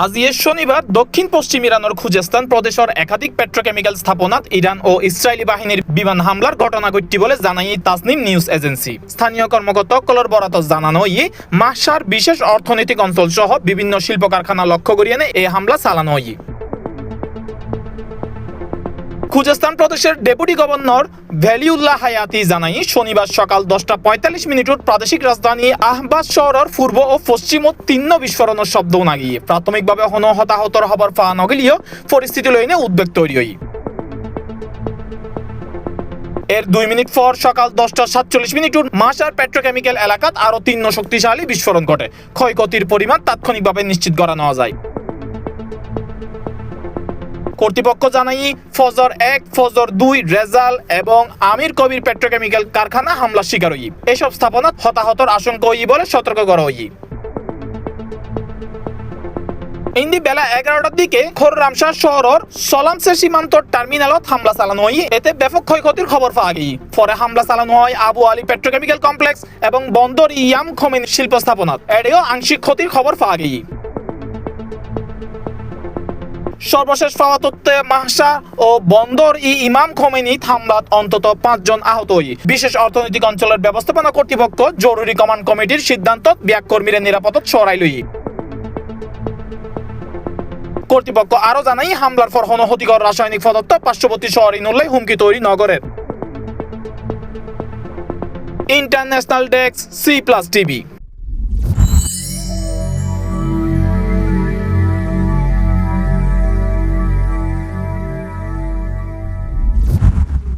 আজ শনিবার দক্ষিণ পশ্চিম ইরানের খুজেস্তান প্রদেশের একাধিক পেট্রোকেমিক্যাল স্থাপনাত ইরান ও ইসরায়েলি বাহিনীর বিমান হামলার ঘটনা ঘটটি বলে জানাই তাসনিম নিউজ এজেন্সি। স্থানীয় কর্মকর্তাসকলের বরাত জানানো মাহশার বিশেষ অর্থনৈতিক অঞ্চল সহ বিভিন্ন শিল্প কারখানা লক্ষ্য করিয়ে এই হামলা চালানো খুজেস্তান প্রদেশের ডেপুটি গভর্নর ভ্যালিউল্লাহ হায়াতি জানাই শনিবার সকাল 10:45 প্রাদেশিক রাজধানী আহবাজ শহরের পূর্ব ও পশ্চিম তিন্ন বিস্ফোরণের শব্দ নাগিয়ে প্রাথমিকভাবে হতাহতর হবার পা নগেলিও পরিস্থিতি লইনে উদ্বেগ তৈরি হই। এর 2 মিনিট পর সকাল 10:47 মাহশার পেট্রোকেমিক্যাল এলাকাত আরো 3 শক্তিশালী বিস্ফোরণ ঘটে। ক্ষয়ক্ষতির পরিমাণ তাৎক্ষণিকভাবে নিশ্চিত করা নেওয়া যায়। কর্তৃপক্ষ জানাই ফজর 1, ফজর 2, রেজাল এবং আমির কবির পেট্রোকেমিক্যাল কারখানা হামলার শিকার হই। এসব স্থাপনা হতাহতর আশঙ্কা বলে সতর্ক করা হই। ইন্দি বেলা 11টার দিকে খোররামশাহ শহরের সলামসে সীমান্ত টার্মিনালত হামলা চালানো হয়। এতে ব্যাপক ক্ষয়ক্ষতির খবর পাওয়া গিয়ে পরে হামলা চালানো হয় আবু আলী পেট্রোকেমিক্যাল কমপ্লেক্স এবং বন্দর ইয়াম খোমেনি শিল্প স্থাপনাত। এটিও আংশিক ক্ষতির খবর পাওয়া গিয়ে। সর্বশেষ পাওয়া তথ্যে মাহশা ও বন্দর ইমাম খোমেনি হামলাত অন্তত 5 জন আহত হই। বিশেষ অর্থনৈতিক অঞ্চলের ব্যবস্থাপনা কর্তৃপক্ষ জরুরি কমান্ড কমিটির সিদ্ধান্ত ব্যাককর্মীদের নিরাপত্তা সরাই লই। কর্তৃপক্ষ আরো জানাই হামলার পর ক্ষতিকর রাসায়নিক পদার্থ পার্শ্ববর্তী শহর ইনুল্লাই হুমকি তৈরি নগরের। International desk C+ TV।